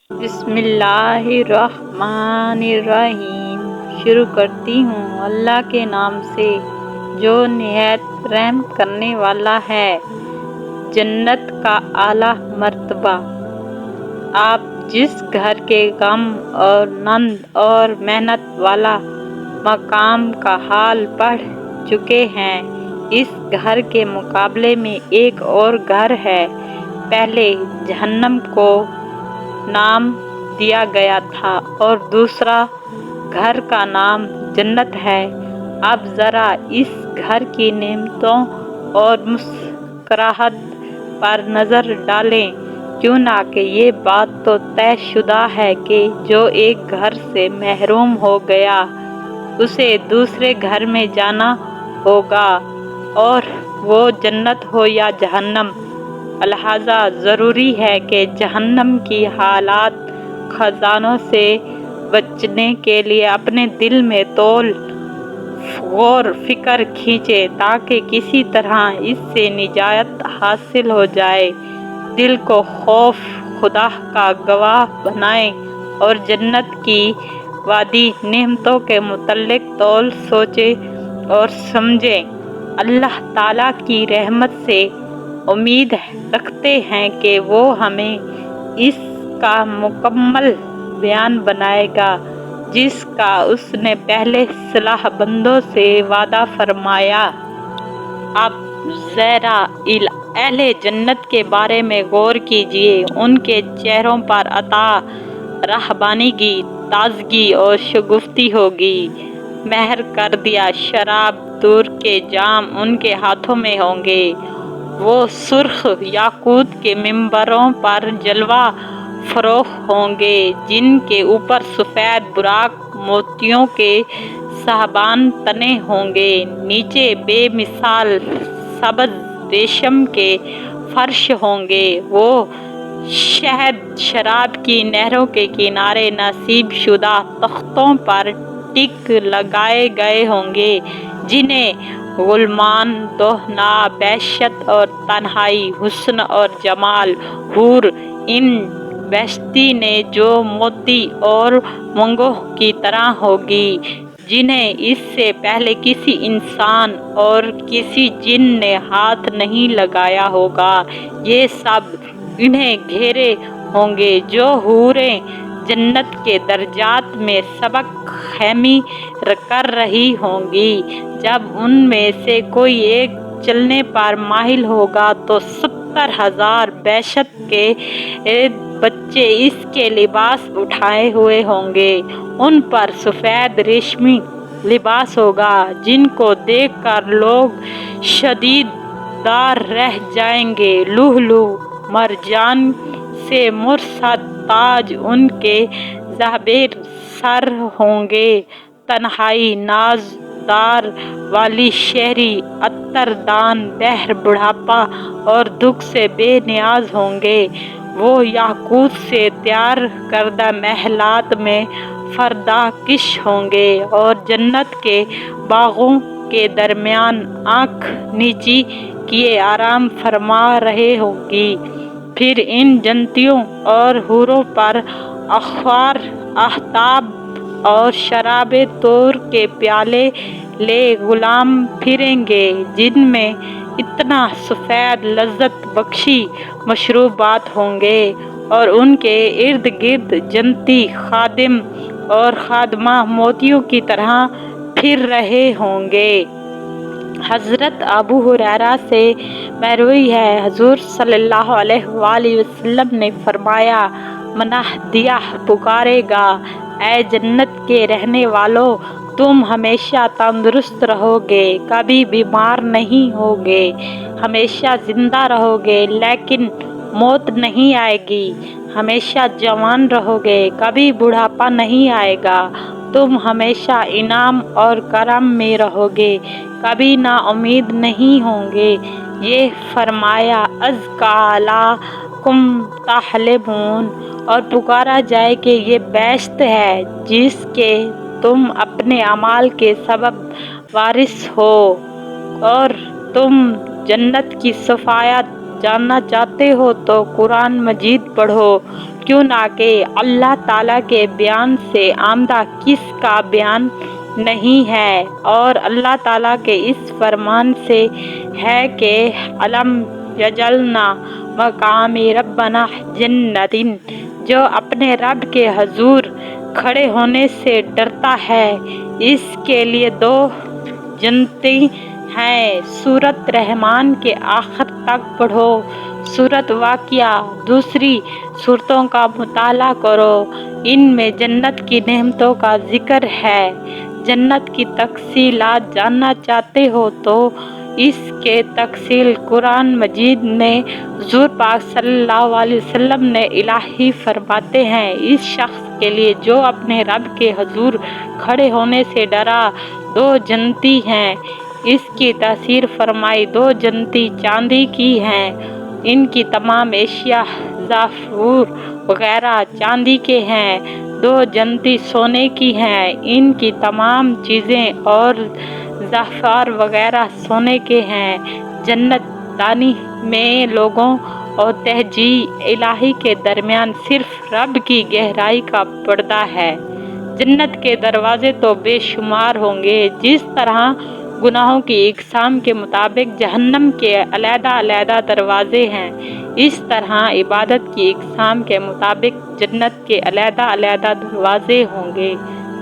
بسم اللہ الرحمن الرحیم۔ شروع کرتی ہوں اللہ کے نام سے جو نہایت رحم کرنے والا ہے۔ جنت کا اعلیٰ مرتبہ۔ آپ جس گھر کے غم اور نند اور محنت والا مقام کا حال پڑھ چکے ہیں، اس گھر کے مقابلے میں ایک اور گھر ہے۔ پہلے جہنم کو نام دیا گیا تھا اور دوسرا گھر کا نام جنت ہے۔ اب ذرا اس گھر کی نعمتوں اور مسکراہٹ پر نظر ڈالیں، کیونکہ یہ بات تو طے شدہ ہے کہ جو ایک گھر سے محروم ہو گیا اسے دوسرے گھر میں جانا ہوگا، اور وہ جنت ہو یا جہنم۔ لہٰذا ضروری ہے کہ جہنم کی حالات خزانوں سے بچنے کے لیے اپنے دل میں طول غور فکر کھینچیں تاکہ کسی طرح اس سے نجات حاصل ہو جائے، دل کو خوف خدا کا گواہ بنائیں اور جنت کی وعدی نعمتوں کے متعلق طول سوچیں اور سمجھیں۔ اللہ تعالیٰ کی رحمت سے امید رکھتے ہیں کہ وہ ہمیں اس کا مکمل بیان بتائے گا جس کا اس نے پہلے صالح بندوں سے وعدہ فرمایا۔ اب ذرا اہل جنت کے بارے میں غور کیجیے۔ ان کے چہروں پر عطا رحمانی، تازگی اور شگفتگی ہوگی۔ مہر کردہ شراب دور کے جام ان کے ہاتھوں میں ہوں گے۔ وہ سرخ یاقوت کے ممبروں پر جلوہ فروز ہوں گے جن کے اوپر سفید براق موتیوں کے صاحبان تنے ہوں گے۔ نیچے بے مثال سبز ریشم کے فرش ہوں گے۔ وہ شہد شراب کی نہروں کے کنارے نصب شدہ تختوں پر ٹیک لگائے گئے ہوں گے جنہیں غلامان، دہنا، بہشت اور تنہائی، حسن اور جمال حور عین بہشتی نے جو موتی اور مونگوں کی طرح ہوگی جنہیں اس سے پہلے کسی انسان اور کسی جن نے ہاتھ نہیں لگایا ہوگا، یہ سب انہیں گھیرے ہوں گے۔ جو حوریں جنت کے درجات میں سبق خیمی کر رہی ہوں گی، جب ان میں سے کوئی ایک چلنے پر مائل ہوگا تو 70,000 بہشت کے بچے اس کے لباس اٹھائے ہوئے ہوں گے۔ ان پر سفید ریشمی لباس ہوگا جن کو دیکھ کر لوگ شدید دار رہ جائیں گے۔ لؤلؤ مرجان سے مرصع تاج ان کے زبیر سر ہوں گے۔ تنہائی نازدار والی شہری عطر دان بہر بڑھاپا اور دکھ سے بے نیاز ہوں گے۔ وہ یاقوت سے تیار کردہ محلات میں پردہ کش ہوں گے اور جنت کے باغوں کے درمیان آنکھ نیچی کیے آرام فرما رہی ہوں گی۔ پھر ان جنتیوں اور حوروں پر اخبار آفتاب اور شراب طور کے پیالے لے غلام پھریں گے جن میں اتنا سفید لذت بخش مشروبات ہوں گے، اور ان کے ارد گرد جنتی خادم اور خادمہ موتیوں کی طرح پھر رہے ہوں گے۔ حضرت ابو ہریرہ سے مروی ہے، حضور صلی اللہ علیہ وآلہ وسلم نے فرمایا، منادیہ پکارے گا، اے جنت کے رہنے والو، تم ہمیشہ تندرست رہو گے، کبھی بیمار نہیں ہوگے، ہمیشہ زندہ رہو گے لیکن موت نہیں آئے گی، ہمیشہ جوان رہو گے، کبھی بڑھاپا نہیں آئے گا، تم ہمیشہ انعام اور کرم میں رہو گے، کبھی نا امید نہیں ہوں گے۔ یہ فرمایا اذکیٰ لعلکم تحلمون، اور پکارا جائے کہ یہ بہشت ہے جس کے تم اپنے اعمال کے سبب وارث ہو۔ اور تم جنت کی صفات جاننا چاہتے ہو تو قرآن مجید پڑھو، کیوں نہ کہ اللہ تعالیٰ کے بیان سے آمدہ کس کا بیان نہیں ہے، اور اللہ تعالیٰ کے اس فرمان سے ہے کہ علم یجلنا مقام ربنا جنتین، جو اپنے رب کے حضور کھڑے ہونے سے ڈرتا ہے اس کے لیے 2 جنتیں ہیں۔ سورۃ رحمان کے آخر تک پڑھو۔ سورۃ واقعہ دوسری سورتوں کا مطالعہ کرو، ان میں جنت کی نعمتوں کا ذکر ہے۔ جنت کی تفصیلات جاننا چاہتے ہو تو اس کے تفصیل قرآن مجید میں حضور پاک صلی اللہ علیہ وسلم نے الہی فرماتے ہیں، اس شخص کے لیے جو اپنے رب کے حضور کھڑے ہونے سے ڈرا 2 جنتیں ہیں۔ اس کی تفسیر فرمائی 2 جنتیں چاندی کی ہیں، ان کی تمام اشیاء زعفران وغیرہ چاندی کے ہیں۔ 2 جنتیں سونے کی ہیں، ان کی تمام چیزیں اور زعفران وغیرہ سونے کے ہیں۔ جنت دانی میں لوگوں اور تہجی الہی کے درمیان صرف رب کی گہرائی کا پردہ ہے۔ جنت کے دروازے تو بے شمار ہوں گے، جس طرح گناہوں کی اقسام کے مطابق جہنم کے علیحدہ علیحدہ دروازے ہیں، اس طرح عبادت کی اقسام کے مطابق جنت کے علیحدہ علیحدہ دروازے ہوں گے۔